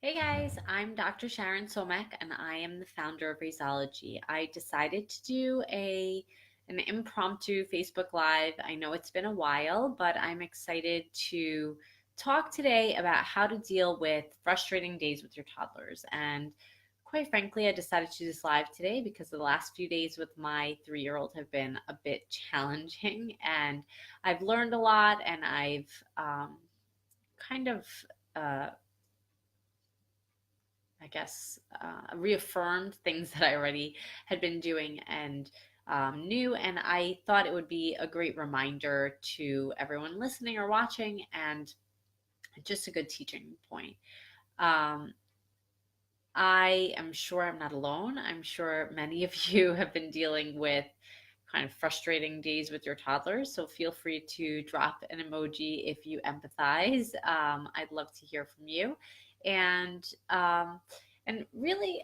Hey guys, I'm Dr. Sharon Somekh and I am the founder of Raceology. I decided to do an impromptu Facebook Live. I know it's been a while, but I'm excited to talk today about how to deal with frustrating days with your toddlers. And quite frankly, I decided to do this live today because the last few days with my 3-year-old have been a bit challenging, and I've learned a lot, and I've kind of uh, reaffirmed things that I already had been doing and knew. And I thought it would be a great reminder to everyone listening or watching, and just a good teaching point. Um, I am sure I'm not alone. I'm sure many of you have been dealing with kind of frustrating days with your toddlers. So feel free to drop an emoji if you empathize. I'd love to hear from you. And and really,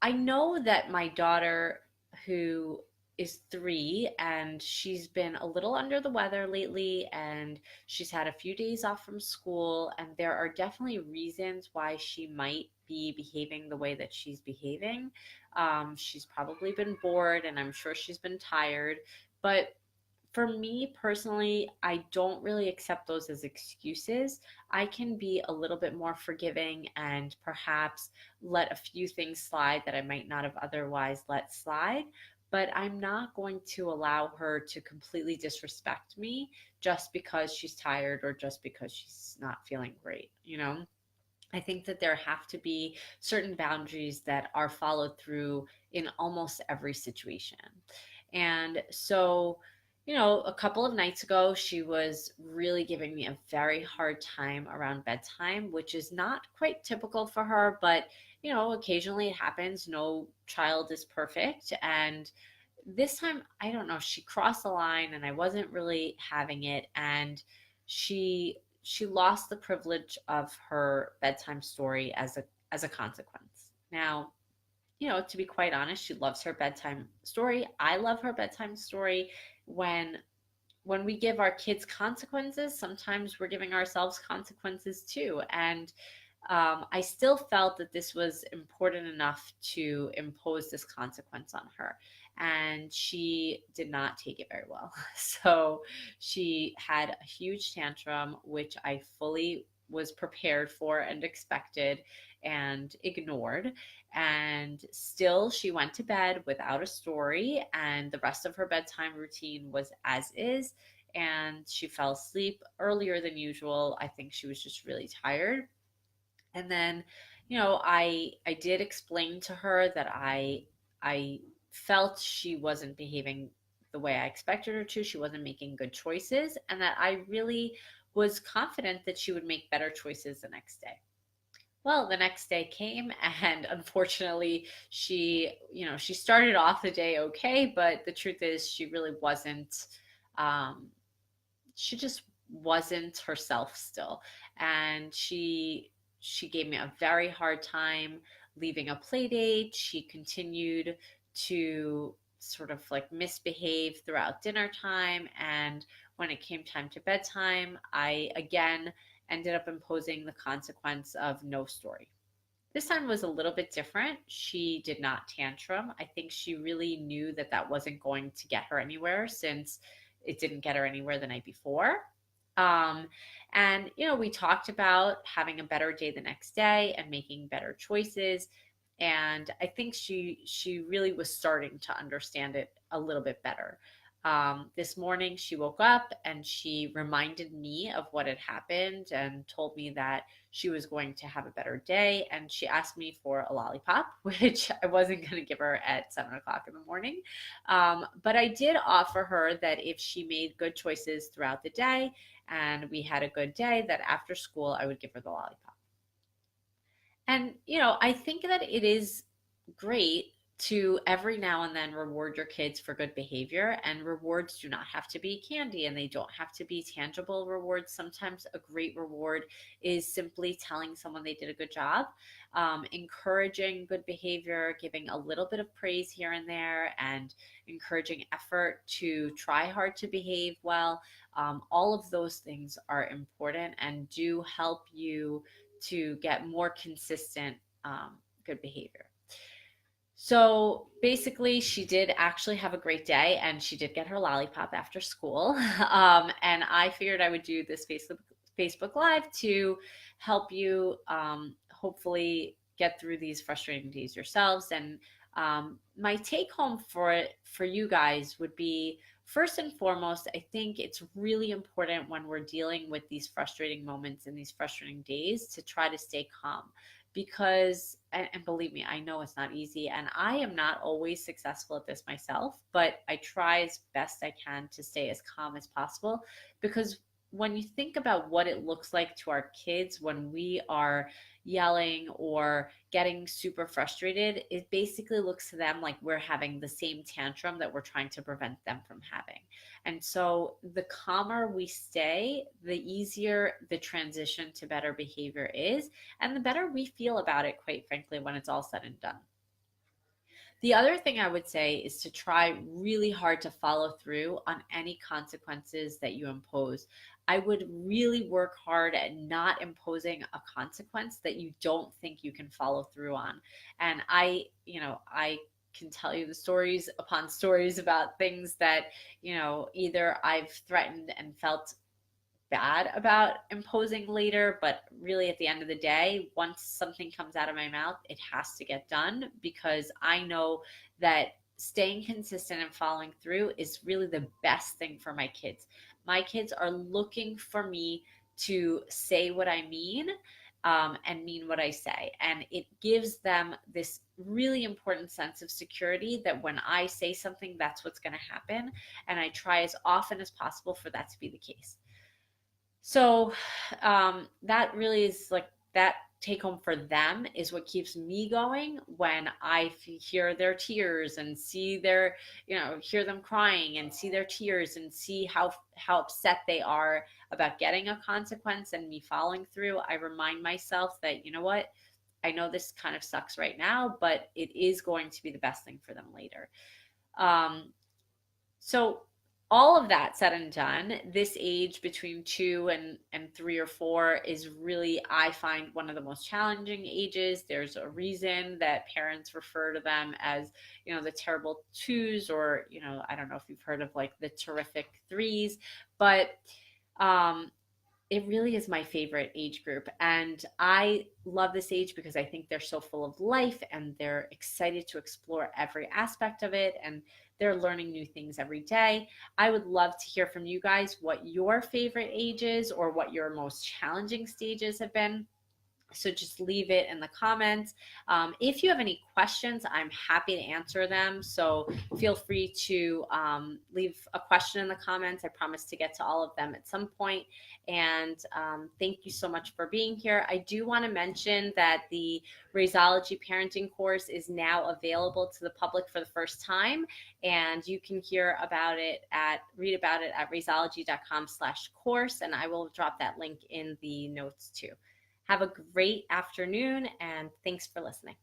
I know that my daughter, who is 3, and she's been a little under the weather lately, and she's had a few days off from school, and there are definitely reasons why she might be behaving the way that she's behaving. She's probably been bored, and I'm sure she's been tired, but for me personally, I don't really accept those as excuses. I can be a little bit more forgiving and perhaps let a few things slide that I might not have otherwise let slide. But I'm not going to allow her to completely disrespect me just because she's tired or just because she's not feeling great, you know? I think that there have to be certain boundaries that are followed through in almost every situation. And so, a couple of nights ago, she was really giving me a very hard time around bedtime, which is not quite typical for her, but occasionally it happens. No child is perfect. And this time, I don't know, she crossed the line and I wasn't really having it. And she lost the privilege of her bedtime story as a consequence. Now, to be quite honest, she loves her bedtime story. I love her bedtime story. When when we give our kids consequences, sometimes we're giving ourselves consequences too. And I still felt that this was important enough to impose this consequence on her. And she did not take it very well. So she had a huge tantrum, which I fully was prepared for and expected and ignored. And still, she went to bed without a story, and the rest of her bedtime routine was as is. And she fell asleep earlier than usual. I think she was just really tired. And then, I did explain to her that I felt she wasn't behaving the way I expected her to. She wasn't making good choices, and that I really was confident that she would make better choices the next day. Well, the next day came, and unfortunately, she started off the day okay, but the truth is, she really wasn't. Um, she just wasn't herself still, and she gave me a very hard time leaving a play date. She continued to sort of like misbehave throughout dinner time, and when it came time to bedtime, I again ended up imposing the consequence of no story. This time was a little bit different. She did not tantrum. I think she really knew that that wasn't going to get her anywhere, since it didn't get her anywhere the night before. Um, and we talked about having a better day the next day and making better choices. And I think she really was starting to understand it a little bit better. This morning, she woke up and she reminded me of what had happened and told me that she was going to have a better day. And she asked me for a lollipop, which I wasn't going to give her at 7 o'clock in the morning. But I did offer her that if she made good choices throughout the day and we had a good day, that after school I would give her the lollipop. And, I think that it is great to every now and then reward your kids for good behavior. And rewards do not have to be candy, and they don't have to be tangible rewards. Sometimes a great reward is simply telling someone they did a good job, encouraging good behavior, giving a little bit of praise here and there, and encouraging effort to try hard to behave well. All of those things are important and do help you to get more consistent good behavior. So basically, she did actually have a great day, and she did get her lollipop after school. And I figured I would do this Facebook Live to help you hopefully get through these frustrating days yourselves. And my take home for you guys would be, first and foremost, I think it's really important when we're dealing with these frustrating moments and these frustrating days to try to stay calm, because and believe me, I know it's not easy, and I am not always successful at this myself, but I try as best I can to stay as calm as possible. Because when you think about what it looks like to our kids when we are yelling or getting super frustrated, it basically looks to them like we're having the same tantrum that we're trying to prevent them from having. And so the calmer we stay, the easier the transition to better behavior is, and the better we feel about it, quite frankly, when it's all said and done. The other thing I would say is to try really hard to follow through on any consequences that you impose. I would really work hard at not imposing a consequence that you don't think you can follow through on. And I can tell you the stories upon stories about things that, either I've threatened and felt bad about imposing later, but really at the end of the day, once something comes out of my mouth, it has to get done, because I know that staying consistent and following through is really the best thing for my kids. My kids are looking for me to say what I mean, and mean what I say. And it gives them this really important sense of security that when I say something, that's what's going to happen. And I try as often as possible for that to be the case. So that really is like that take home for them is what keeps me going when I hear their tears and see their, hear them crying and see their tears and see how upset they are about getting a consequence and me following through. I remind myself that, you know what, I know this kind of sucks right now, but it is going to be the best thing for them later. So all of that said and done, this age between 2 and 3 or 4 is really, I find, one of the most challenging ages. There's a reason that parents refer to them as, the terrible 2s, or, I don't know if you've heard of like the terrific 3s, but it really is my favorite age group. And I love this age because I think they're so full of life and they're excited to explore every aspect of it. And they're learning new things every day. I would love to hear from you guys what your favorite ages or what your most challenging stages have been. So just leave it in the comments. If you have any questions, I'm happy to answer them. So feel free to leave a question in the comments. I promise to get to all of them at some point. And thank you so much for being here. I do want to mention that the Raisology Parenting course is now available to the public for the first time. And you can read about it at raisology.com/course. And I will drop that link in the notes too. Have a great afternoon, and thanks for listening.